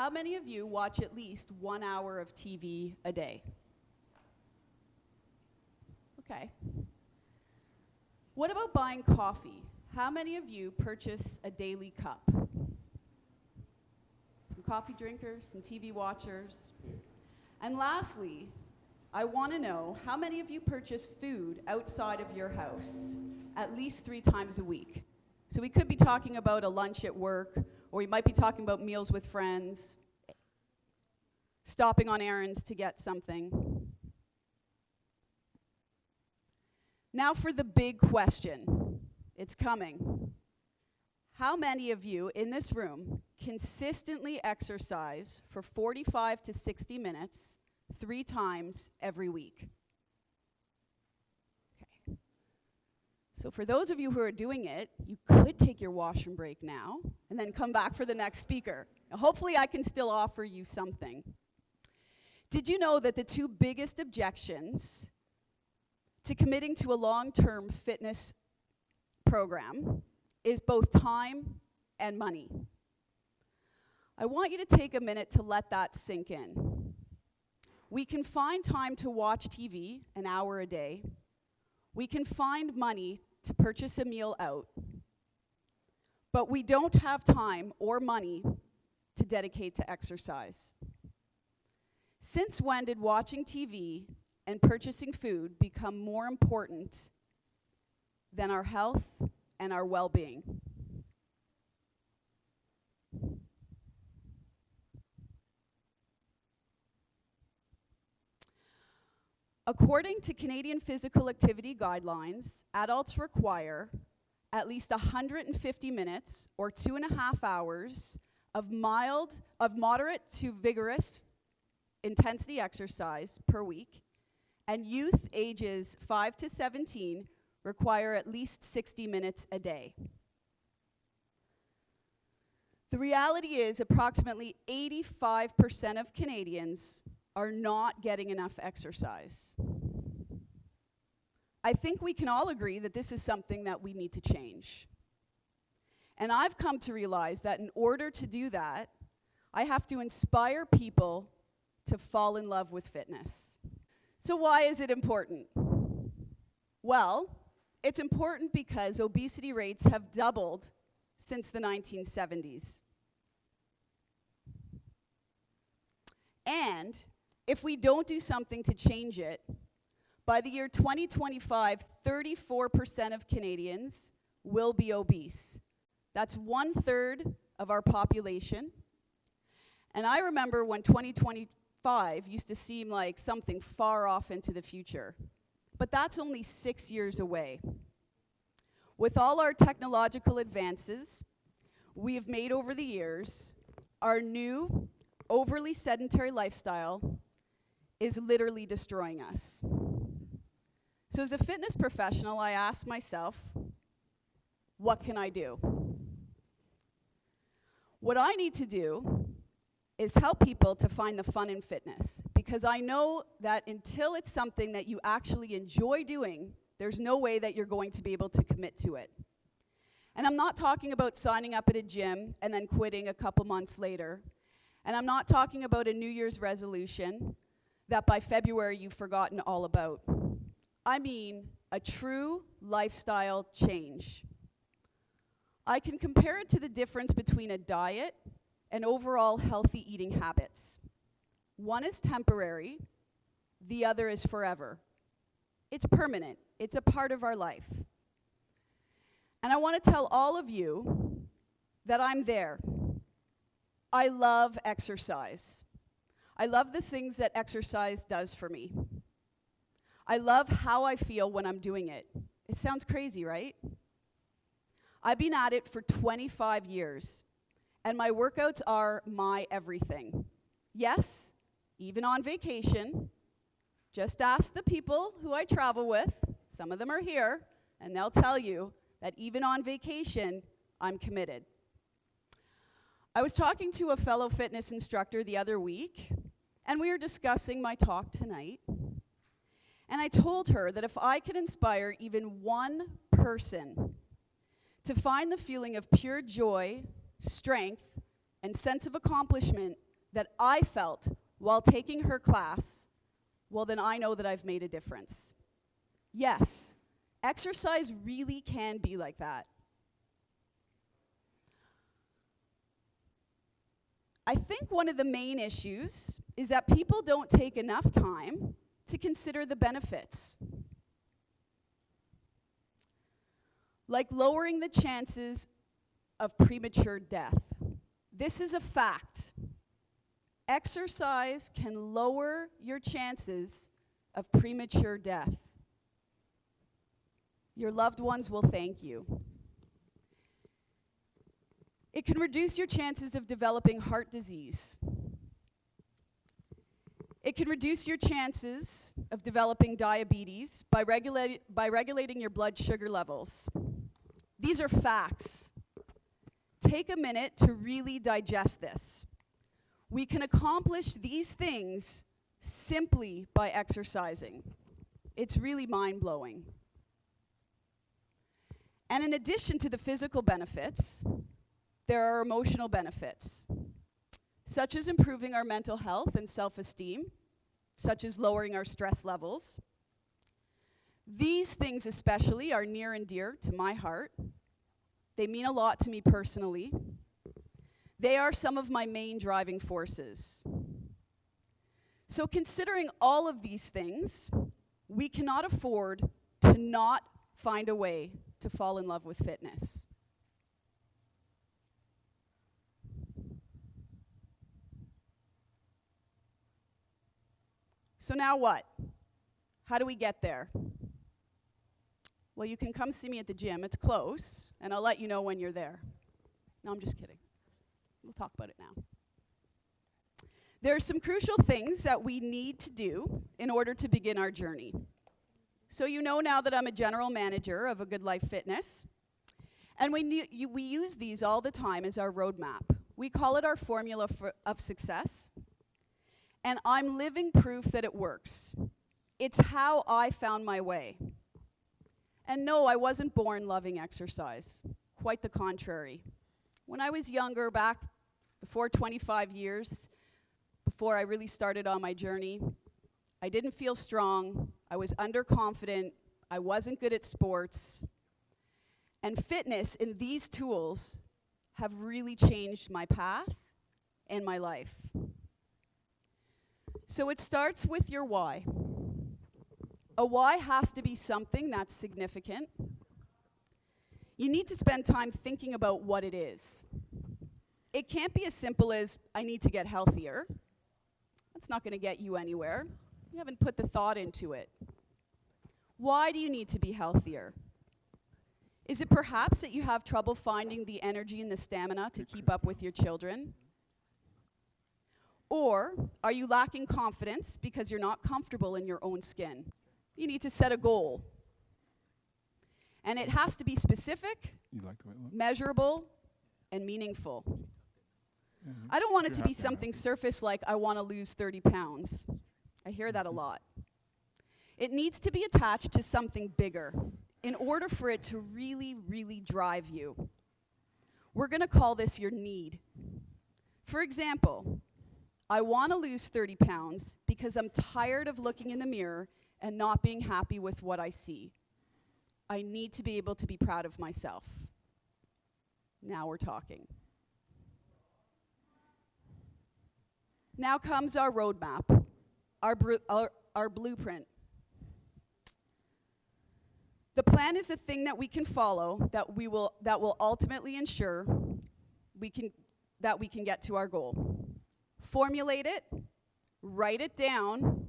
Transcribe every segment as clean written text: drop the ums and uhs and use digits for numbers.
how many of you watch at least 1 hour of TV a day? Okay. What about buying coffee? How many of you purchase a daily cup? Some coffee drinkers, some TV watchers. And lastly, I want to know how many of you purchase food outside of your house at least 3 times a week? So we could be talking about a lunch at work, or we might be talking about meals with friends, stopping on errands to get something. Now for the big question. It's coming. How many of you in this room consistently exercise for 45 to 60 minutes 3 times every week? Okay. So for those of you who are doing it, you could take your washroom break now and then come back for the next speaker. Now, hopefully I can still offer you something. Did you know that the 2 biggest objections to committing to a long-term fitness program is both time and money? I want you to take a minute to let that sink in. We can find time to watch TV an hour a day. We can find money to purchase a meal out. But we don't have time or money to dedicate to exercise. Since when did watching TV and purchasing food become more important than our health and our well-being? According to Canadian Physical Activity Guidelines, adults require at least 150 minutes or 2.5 hours of moderate to vigorous intensity exercise per week, and youth ages 5 to 17 require at least 60 minutes a day. The reality is approximately 85% of Canadians are not getting enough exercise. I think we can all agree that this is something that we need to change. And I've come to realize that in order to do that, I have to inspire people to fall in love with fitness. So why is it important? Well, it's important because obesity rates have doubled since the 1970s. And if we don't do something to change it, by the year 2025, 34% of Canadians will be obese. That's 1/3 of our population. And I remember when 2025 used to seem like something far off into the future. But that's only 6 years away. With all our technological advances we have made over the years, our new, overly sedentary lifestyle is literally destroying us. So as a fitness professional, I asked myself, what can I do? What I need to do is help people to find the fun in fitness, because I know that until it's something that you actually enjoy doing, there's no way that you're going to be able to commit to it. And I'm not talking about signing up at a gym and then quitting a couple months later. And I'm not talking about a New Year's resolution that by February you've forgotten all about. I mean a true lifestyle change. I can compare it to the difference between a diet and overall healthy eating habits. One is temporary, the other is forever. It's permanent, it's a part of our life. And I want to tell all of you that I'm there. I love exercise. I love the things that exercise does for me. I love how I feel when I'm doing it. It sounds crazy, right? I've been at it for 25 years, and my workouts are my everything. Yes, even on vacation. Just ask the people who I travel with. Some of them are here, and they'll tell you that even on vacation, I'm committed. I was talking to a fellow fitness instructor the other week, and we were discussing my talk tonight. And I told her that if I could inspire even one person to find the feeling of pure joy, strength, and sense of accomplishment that I felt while taking her class, well, then I know that I've made a difference. Yes, exercise really can be like that. I think one of the main issues is that people don't take enough time to consider the benefits. Like lowering the chances of premature death. This is a fact. Exercise can lower your chances of premature death. Your loved ones will thank you. It can reduce your chances of developing heart disease. It can reduce your chances of developing diabetes by regulating your blood sugar levels. These are facts. Take a minute to really digest this. We can accomplish these things simply by exercising. It's really mind-blowing. And in addition to the physical benefits, there are emotional benefits, such as improving our mental health and self-esteem, such as lowering our stress levels. These things especially are near and dear to my heart. They mean a lot to me personally. They are some of my main driving forces. So considering all of these things, we cannot afford to not find a way to fall in love with fitness. So now what? How do we get there? Well, you can come see me at the gym. It's close, and I'll let you know when you're there. No, I'm just kidding. We'll talk about it now. There are some crucial things that we need to do in order to begin our journey. So you know now that I'm a general manager of a Goodlife Fitness, and we use these all the time as our roadmap. We call it our formula of success, and I'm living proof that it works. It's how I found my way. And no, I wasn't born loving exercise. Quite the contrary. When I was younger, back before 25 years, before I really started on my journey, I didn't feel strong, I was underconfident, I wasn't good at sports. And fitness and these tools have really changed my path and my life. So it starts with your why. A why has to be something that's significant. You need to spend time thinking about what it is. It can't be as simple as, I need to get healthier. That's not going to get you anywhere. You haven't put the thought into it. Why do you need to be healthier? Is it perhaps that you have trouble finding the energy and the stamina to keep up with your children? Or are you lacking confidence because you're not comfortable in your own skin? You need to set a goal. And it has to be specific, measurable, and meaningful. I don't want it to be something surface like, I want to lose 30 pounds. I hear that a lot. It needs to be attached to something bigger in order for it to really, really drive you. We're going to call this your need. For example, I want to lose 30 pounds because I'm tired of looking in the mirror and not being happy with what I see. I need to be able to be proud of myself. Now we're talking. Now comes our roadmap, our blueprint. The plan is the thing that we can follow that will ultimately ensure that we can get to our goal. Formulate it, write it down,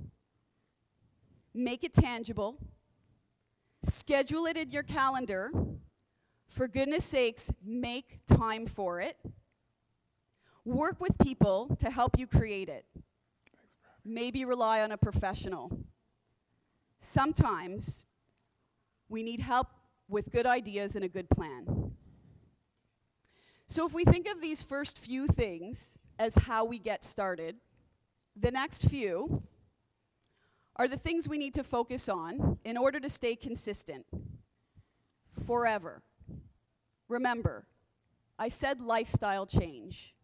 make it tangible, schedule it in your calendar. For goodness sakes, make time for it. Work with people to help you create it. Maybe rely on a professional. Sometimes we need help with good ideas and a good plan. So if we think of these first few things as how we get started, the next few are the things we need to focus on in order to stay consistent forever. Remember, I said lifestyle change.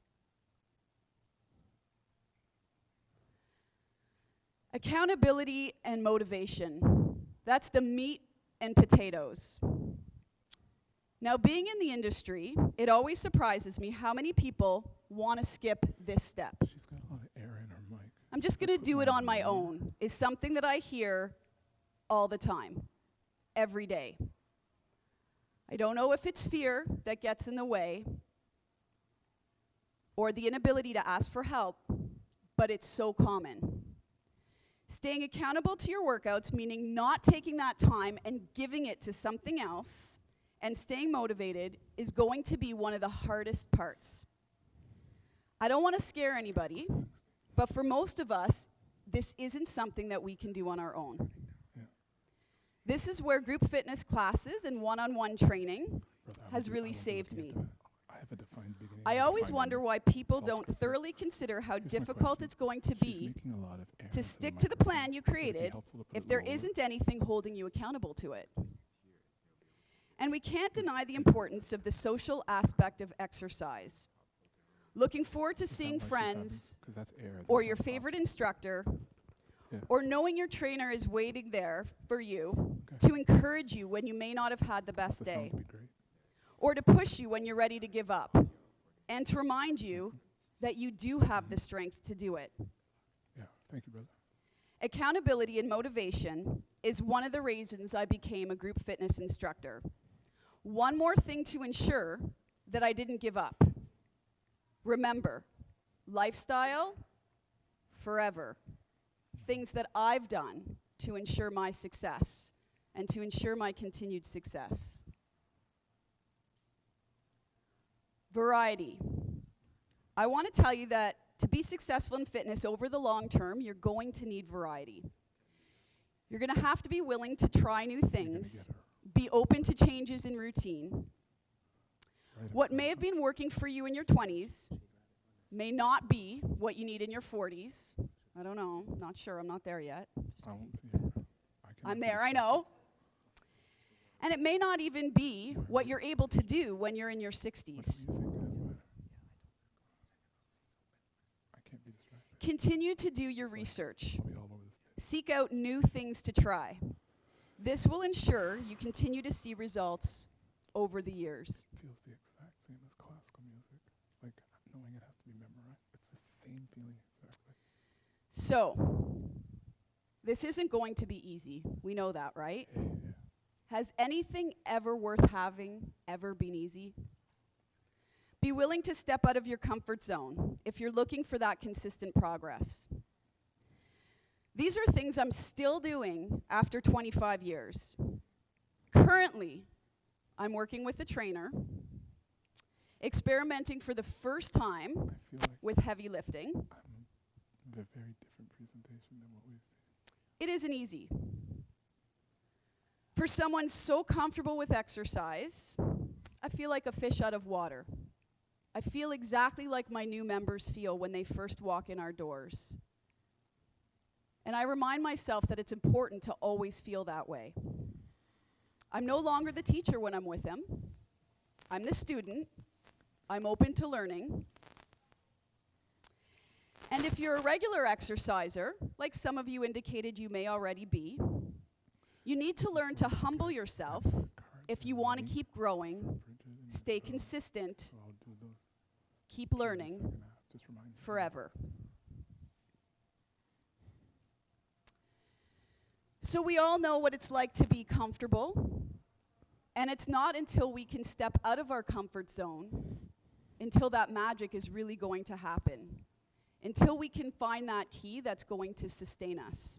Accountability and motivation. That's the meat and potatoes. Now, being in the industry, it always surprises me how many people want to skip this step. She's got a lot of air in her mic. I'm just going to do it on my own, is something that I hear all the time, every day. I don't know if it's fear that gets in the way or the inability to ask for help, but it's so common. Staying accountable to your workouts, meaning not taking that time and giving it to something else, and staying motivated is going to be one of the hardest parts. I don't want to scare anybody, but for most of us, this isn't something that we can do on our own. Yeah. This is where group fitness classes and one-on-one training has really saved me. I have a defined beginning. I always wonder why people don't thoroughly consider how difficult it's going to be to stick to the plan you created if there isn't anything holding you accountable to it. And we can't deny the importance of the social aspect of exercise. Looking forward to seeing friends, or your favorite instructor, or knowing your trainer is waiting there for you to encourage you when you may not have had the best day, or to push you when you're ready to give up, and to remind you that you do have the strength to do it. Yeah, thank you, brother. Accountability and motivation is one of the reasons I became a group fitness instructor. One more thing to ensure that I didn't give up. Remember, lifestyle, forever. Things that I've done to ensure my success and to ensure my continued success. Variety. I want to tell you that to be successful in fitness over the long term, you're going to need variety. You're going to have to be willing to try new things, be open to changes in routine. What may have been working for you in your 20s may not be what you need in your 40s. I don't know, not sure, I'm not there yet. I'm there, I know. And it may not even be what you're able to do when you're in your 60s. Continue to do your research. Seek out new things to try. This will ensure you continue to see results over the years. Feels the exact same as classical music, like knowing it has to be memorized. It's the same feeling exactly. So, this isn't going to be easy. We know that, right? Yeah. Has anything ever worth having ever been easy? Be willing to step out of your comfort zone if you're looking for that consistent progress. These are things I'm still doing after 25 years. Currently, I'm working with a trainer, experimenting for the first time with heavy lifting. I'm a very different presentation than what we've seen. It isn't easy. For someone so comfortable with exercise, I feel like a fish out of water. I feel exactly like my new members feel when they first walk in our doors. And I remind myself that it's important to always feel that way. I'm no longer the teacher when I'm with them. I'm the student. I'm open to learning. And if you're a regular exerciser, like some of you indicated you may already be, you need to learn to humble yourself if you want to keep growing, stay consistent, keep learning forever. So we all know what it's like to be comfortable, and it's not until we can step out of our comfort zone until that magic is really going to happen, until we can find that key that's going to sustain us.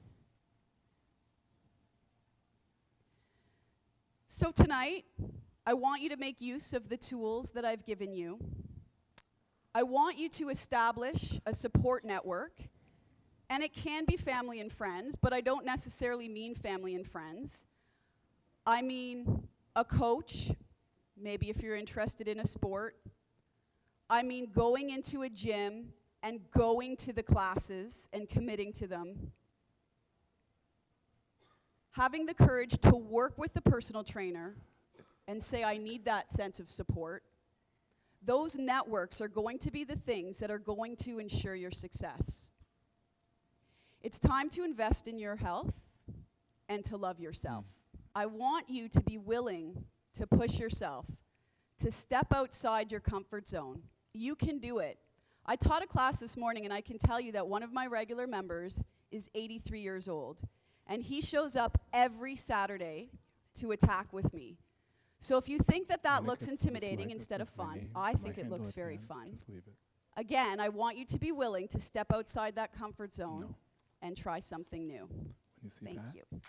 So tonight, I want you to make use of the tools that I've given you. I want you to establish a support network. And it can be family and friends, but I don't necessarily mean family and friends. I mean a coach, maybe if you're interested in a sport. I mean going into a gym and going to the classes and committing to them. Having the courage to work with the personal trainer and say, I need that sense of support. Those networks are going to be the things that are going to ensure your success. It's time to invest in your health and to love yourself. I want you to be willing to push yourself, to step outside your comfort zone. You can do it. I taught a class this morning, and I can tell you that one of my regular members is 83 years old, and he shows up every Saturday to attack with me. So if you think that that looks intimidating instead of fun, I think it looks very fun. Just leave it. Again, I want you to be willing to step outside that comfort zone No. and try something new. When you see Thank that, you.